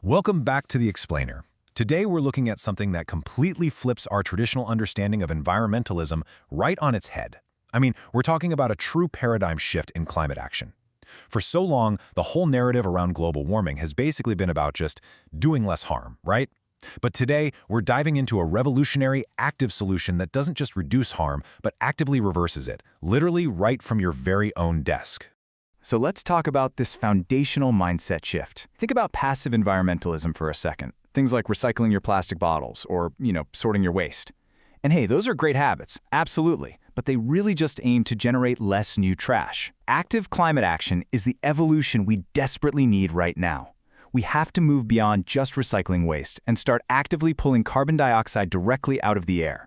Welcome back to The Explainer. Today we're looking at something that completely flips our traditional understanding of environmentalism right on its head. We're talking about a true paradigm shift in climate action. For so long, the whole narrative around global warming has basically been about just doing less harm, right? But today, we're diving into a revolutionary, active solution that doesn't just reduce harm, but actively reverses it, literally right from your very own desk. So let's talk about this foundational mindset shift. Think about passive environmentalism for a second. Things like recycling your plastic bottles or, sorting your waste. And hey, those are great habits, absolutely, but they really just aim to generate less new trash. Active climate action is the evolution we desperately need right now. We have to move beyond just recycling waste and start actively pulling carbon dioxide directly out of the air.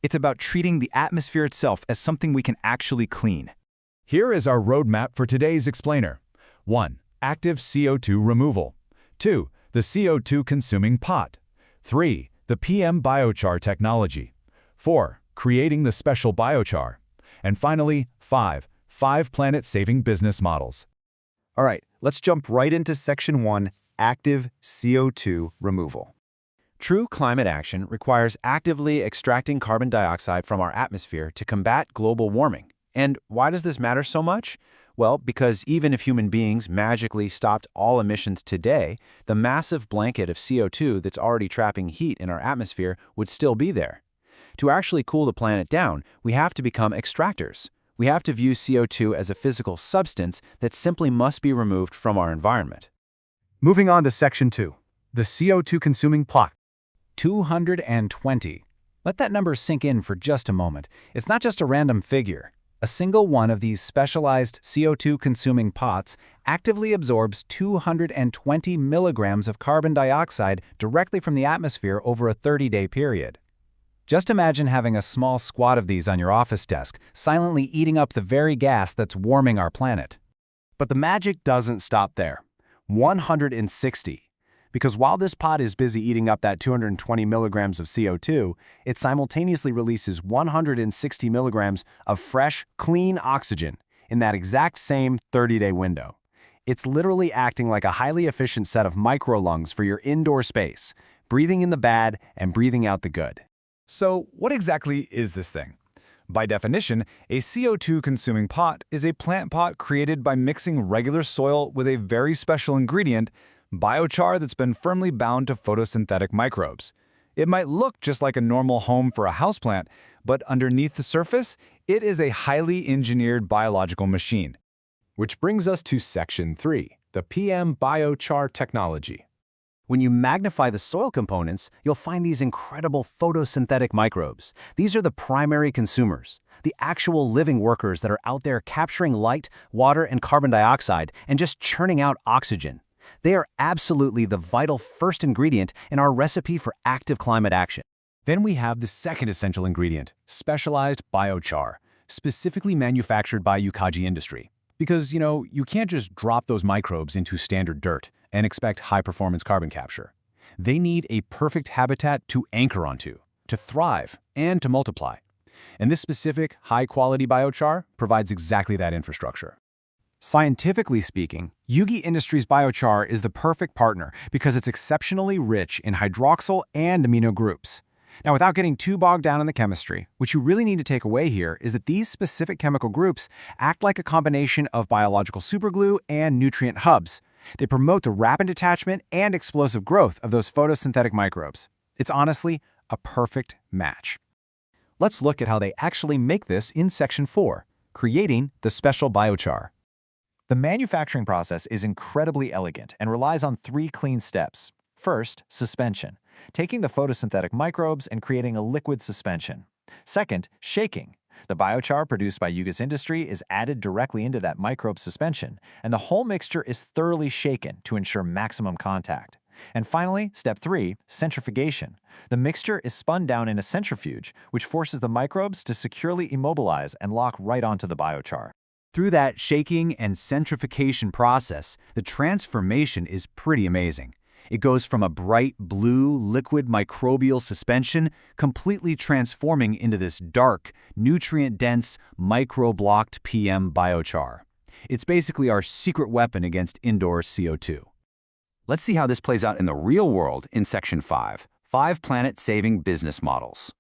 It's about treating the atmosphere itself as something we can actually clean. Here is our roadmap for today's explainer. 1. Active CO2 removal. 2. The CO2 Consuming Pot. 3. The PM biochar technology. 4. Creating the special biochar. And finally, 5 planet-saving business models. All right, let's jump right into Section 1, Active CO2 Removal. True climate action requires actively extracting carbon dioxide from our atmosphere to combat global warming. And why does this matter so much? Well, because even if human beings magically stopped all emissions today, the massive blanket of CO2 that's already trapping heat in our atmosphere would still be there. To actually cool the planet down, we have to become extractors. We have to view CO2 as a physical substance that simply must be removed from our environment. Moving on to Section 2, the CO2 Consuming Pot. 220. Let that number sink in for just a moment. It's not just a random figure. A single one of these specialized CO2 consuming pots actively absorbs 220 milligrams of carbon dioxide directly from the atmosphere over a 30-day period. Just imagine having a small squad of these on your office desk, silently eating up the very gas that's warming our planet. But the magic doesn't stop there. 160. Because while this pot is busy eating up that 220 milligrams of CO2, it simultaneously releases 160 milligrams of fresh, clean oxygen in that exact same 30-day window. It's literally acting like a highly efficient set of micro-lungs for your indoor space, breathing in the bad and breathing out the good. So, what exactly is this thing? By definition, a CO2 consuming pot is a plant pot created by mixing regular soil with a very special ingredient, biochar, that's been firmly bound to photosynthetic microbes. It might look just like a normal home for a houseplant, but underneath the surface, it is a highly engineered biological machine. Which brings us to Section 3, the PM biochar technology. When you magnify the soil components, you'll find these incredible photosynthetic microbes. These are the primary consumers, the actual living workers that are out there capturing light, water, and carbon dioxide and just churning out oxygen. They are absolutely the vital first ingredient in our recipe for active climate action. Then we have the second essential ingredient, specialized biochar, specifically manufactured by Yukaji industry. Because, you can't just drop those microbes into standard dirt and expect high-performance carbon capture. They need a perfect habitat to anchor onto, to thrive, and to multiply. And this specific, high-quality biochar provides exactly that infrastructure. Scientifically speaking, Yugi Industries biochar is the perfect partner because it's exceptionally rich in hydroxyl and amino groups. Now, without getting too bogged down in the chemistry, what you really need to take away here is that these specific chemical groups act like a combination of biological superglue and nutrient hubs. They promote the rapid detachment and explosive growth of those photosynthetic microbes. It's honestly a perfect match. Let's look at how they actually make this in Section 4, creating the special biochar. The manufacturing process is incredibly elegant and relies on 3 clean steps. First, suspension, taking the photosynthetic microbes and creating a liquid suspension. Second, shaking. The biochar produced by Yuga's industry is added directly into that microbe suspension, and the whole mixture is thoroughly shaken to ensure maximum contact. And finally, step 3, centrifugation. The mixture is spun down in a centrifuge, which forces the microbes to securely immobilize and lock right onto the biochar. Through that shaking and centrifugation process, the transformation is pretty amazing. It goes from a bright blue liquid microbial suspension completely transforming into this dark, nutrient-dense, micro-blocked PM biochar. It's basically our secret weapon against indoor CO2. Let's see how this plays out in the real world in Section 5, 5 planet-saving business models.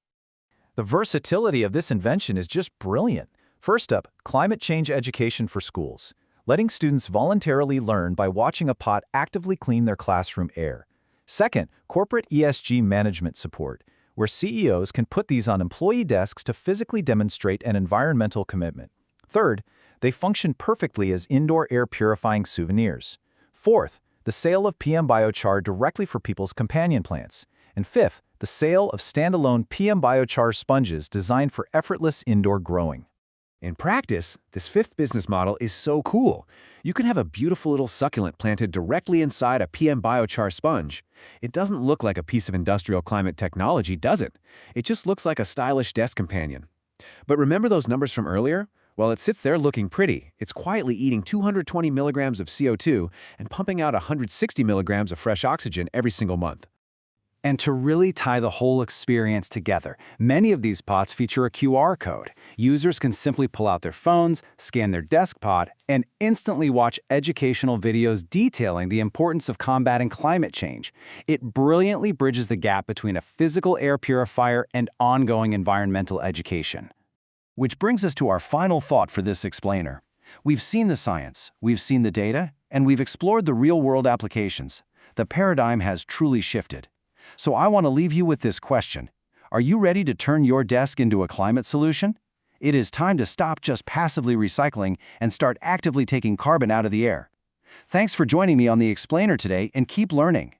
The versatility of this invention is just brilliant. First up, climate change education for schools, letting students voluntarily learn by watching a pot actively clean their classroom air. Second, corporate ESG management support, where CEOs can put these on employee desks to physically demonstrate an environmental commitment. Third, they function perfectly as indoor air purifying souvenirs. Fourth, the sale of PM biochar directly for people's companion plants. And fifth, the sale of standalone PM biochar sponges designed for effortless indoor growing. In practice, this fifth business model is so cool. You can have a beautiful little succulent planted directly inside a PM biochar sponge. It doesn't look like a piece of industrial climate technology, does it? It just looks like a stylish desk companion. But remember those numbers from earlier? While it sits there looking pretty, it's quietly eating 220 milligrams of CO2 and pumping out 160 milligrams of fresh oxygen every single month. And to really tie the whole experience together, many of these pots feature a QR code. Users can simply pull out their phones, scan their desk pot, and instantly watch educational videos detailing the importance of combating climate change. It brilliantly bridges the gap between a physical air purifier and ongoing environmental education. Which brings us to our final thought for this explainer. We've seen the science, we've seen the data, and we've explored the real-world applications. The paradigm has truly shifted. So I want to leave you with this question. Are you ready to turn your desk into a climate solution? It is time to stop just passively recycling and start actively taking carbon out of the air. Thanks for joining me on The Explainer today, and keep learning.